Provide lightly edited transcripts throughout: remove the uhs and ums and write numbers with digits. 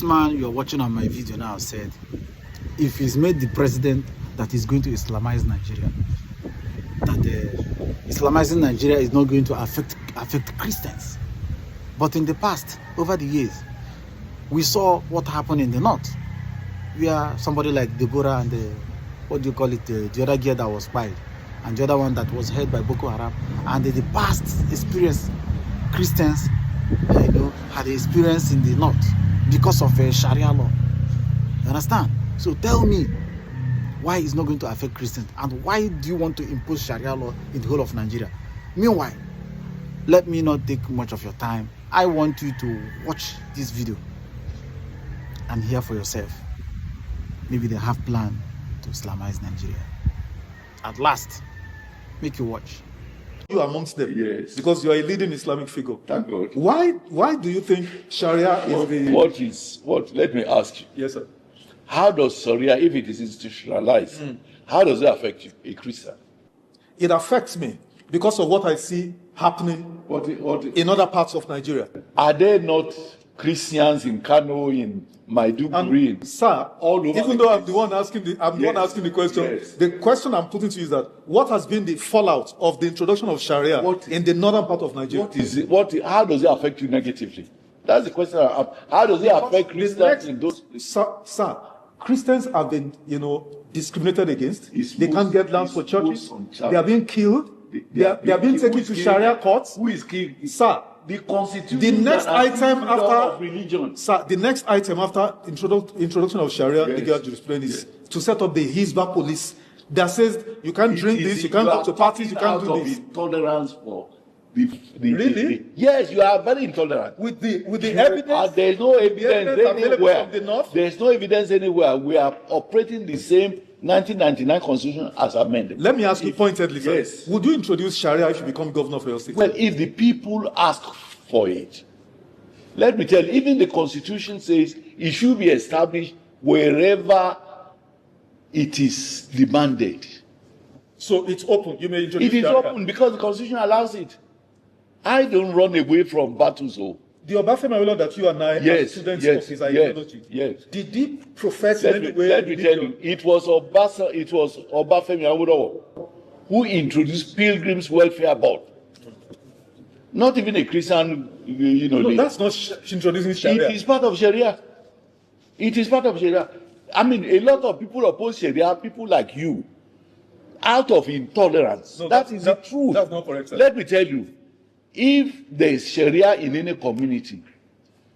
This man you're watching on my video now said if he's made the president that is going to Islamize Nigeria, that Islamizing Nigeria is not going to affect Christians. But in the past, over the years, we saw what happened in the north, where somebody like Deborah and the other girl that was spied, and the other one that was held by Boko Haram, and the past experience Christians had experience in the north because of Sharia law. You understand? So tell me why it's not going to affect Christians, and why do you want to impose Sharia law in the whole of Nigeria? Meanwhile, let me not take much of your time. I want you to watch this video and hear for yourself. Maybe they have plan to Islamize Nigeria. At last, make you watch. You amongst them, yes, because you are a leading Islamic figure. Thank God. Why do you think Sharia is the... Let me ask you. Yes, sir. How does Sharia, if it is institutionalized, how does it affect you, a Christian? It affects me because of what I see happening in other parts of Nigeria. Are there not Christians in Kano, in Maiduguri? Sir, all over even though I'm the one asking the question, yes, the question I'm putting to you is that what has been the fallout of the introduction of Sharia in the northern part of Nigeria? How does it affect you negatively? That's the question. How does it affect Christians in those? Sir, Christians have been, discriminated against. They can't get lands for churches. They are being killed. They are being taken to Sharia courts. Who is killed? Sir, the Constitution. the next item after religion. Sir, the next item after introduction of Sharia legal jurisprudence is to set up the Hizbah police that says you can't drink this, you can't go to parties, you can't do this. Intolerance for Really? Yes, you are very intolerant. With the evidence, there's no evidence anywhere. From the north? There's no evidence anywhere. We are operating the same 1999 constitution as amended. Let me ask you pointedly, sir. Yes. Would you introduce Sharia if you become governor for your state? Well, if the people ask for it, let me tell you, even the constitution says it should be established wherever it is demanded. So it's open. You may introduce It is Sharia. open because the constitution allows it. I don't run away from battles. The Obafemi Awolowo that you and I are students of his ideology. Yes. Did he profess in any way? Let me tell you, it was Obafemi Awolowo who introduced Pilgrims Welfare Board. Not even a Christian, No, that's not introducing Sharia. It is part of Sharia. It is part of Sharia. I mean, a lot of people oppose Sharia, people like you, out of intolerance. No, that is the truth. That's not correct, sir. Let me tell you, if there is Sharia in any community,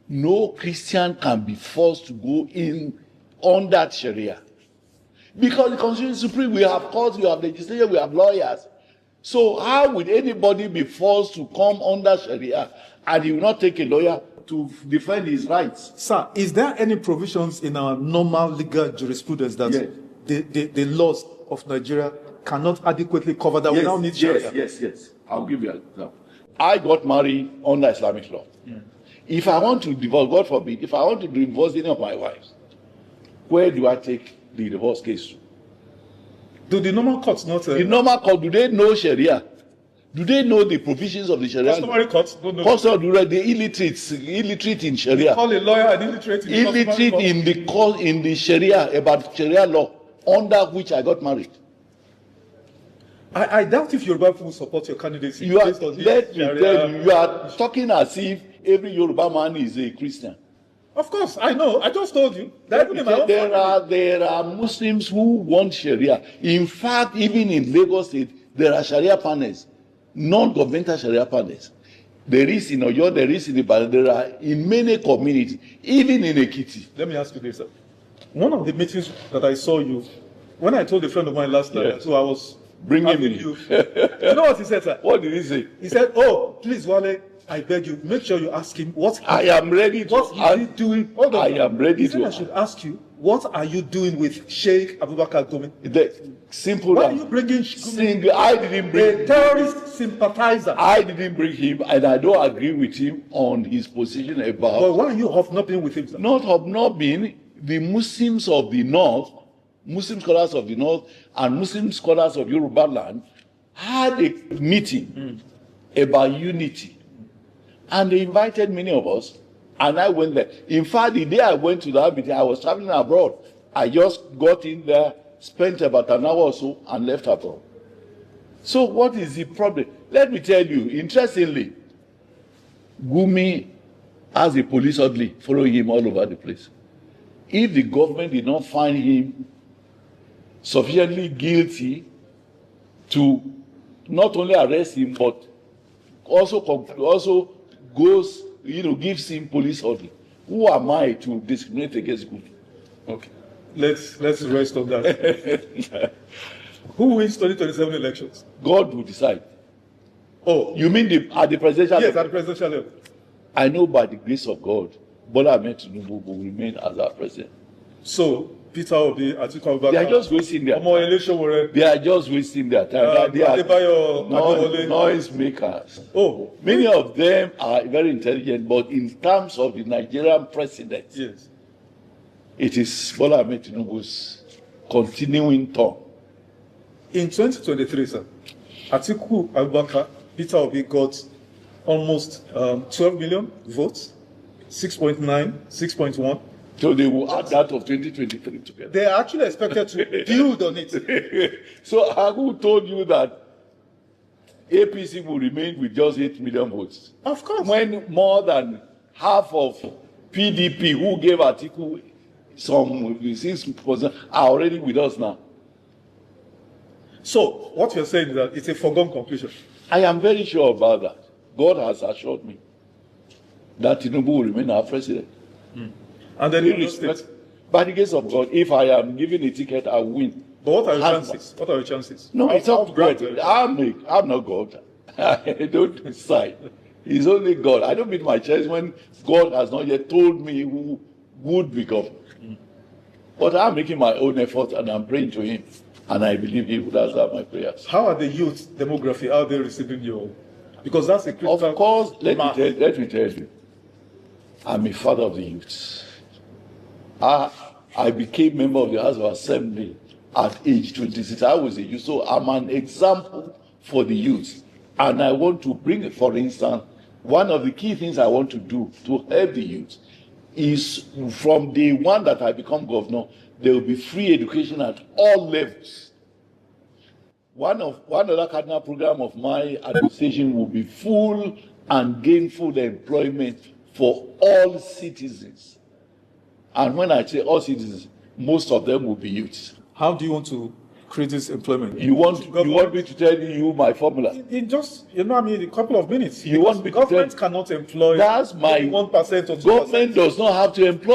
no Christian can be forced to go in on that Sharia. Because the Constitution is supreme. We have courts, we have legislation, we have lawyers. So how would anybody be forced to come under Sharia and he will not take a lawyer to defend his rights? Sir, is there any provisions in our normal legal jurisprudence that the laws of Nigeria cannot adequately cover that? We now need Sharia. Yes. I'll give you an example. I got married under Islamic law. If I want to divorce, God forbid, if I want to divorce any of my wives, where do I take the divorce case to? Do the normal courts not... The normal court, do they know Sharia? Do they know the provisions of the Sharia? Customary courts don't know. The illiterate in Sharia. You call a lawyer an illiterate in in the Sharia, about Sharia law, under which I got married. I doubt if Yoruba people support your candidacy. Let me tell you, you are talking as if every Yoruba man is a Christian. Of course, I know. I just told you. There are Muslims who want Sharia. In fact, even in Lagos State, there are Sharia panels, non-governmental Sharia panels. There is in Oyo, there is in Ibadan, there are in many communities, even in Ekiti. Let me ask you this, sir. One of the meetings that I saw you, when I told a friend of mine last night, so I was bringing you. You know what he said, sir? What did he say? He said, "Oh, please, Wale, I beg you, make sure you ask him what I am ready to. What is he doing? Hold on, I am ready to. I should ask you, what are you doing with Sheikh Abubakar Gumi? The simple. Why are you bringing Gumi? I didn't bring a terrorist sympathizer. I didn't bring him, and I don't agree with him on his position about. But why are you hobnobbing with him, sir? Not hobnobbing. The Muslims of the North, Muslim scholars of the North, and Muslim scholars of Yoruba land had a meeting about unity. And they invited many of us, And I went there. In fact, the day I went to that meeting, I was traveling abroad. I just got in there, spent about an hour or so, and left abroad. So what is the problem? Let me tell you, interestingly, Gumi has a police orderly following him all over the place. If the government did not find him sufficiently guilty to not only arrest him, but also goes, gives him police order, who am I to discriminate against Gumi? Okay. Let's rest on that. Who wins 2027 elections? God will decide. Oh, You mean at the presidential yes, level? at the presidential level. I know by the grace of God, Bola Ahmed Tinubu will remain as our president. So Peter Obi, Atiku They are Abubakar, just wasting their Omo time. Elesowore, They are just wasting their time. They are Adebayo, Adewale. noise makers. Oh, Many of them are very intelligent, but in terms of the Nigerian president, yes. it is Bola Ahmed Tinubu's continuing turn. In 2023, sir, Atiku Abubakar, Peter Obi got almost 12 million votes, 6.9, 6.1. So they will add that of 2023 together. They are actually expected to build on it. So who told you that APC will remain with just 8 million votes? Of course. When more than half of PDP who gave Atiku some 6% are already with us now. So what you're saying is that it's a foregone conclusion. I am very sure about that. God has assured me that Tinubu will remain our president. And then in those Irrespective- states. By the grace of God, if I am given a ticket, I win. But what are your Hands chances? What are your chances? No, it's How up to God. bright I'm not God. I don't decide. It's only God. I don't beat my chest when God has not yet told me who would be governor. But I'm making my own effort and I'm praying to Him. And I believe He would answer my prayers. How are the youth demography? How are they receiving your? Because that's a critical. Of course, let math. me tell you, I'm a father of the youth. I became member of the House of Assembly at age 26. I was a youth, so I'm an example for the youth. And I want to bring, for instance, one of the key things I want to do to help the youth is from day one that I become governor, there will be free education at all levels. One other cardinal program of my administration will be full and gainful employment for all citizens. And when I say all citizens, most of them will be youths. How do you want to create this employment? You want me to tell you my formula? In just, a couple of minutes. You want me to Government tell- cannot employ That's my 1% or 2%. Government does not have to employ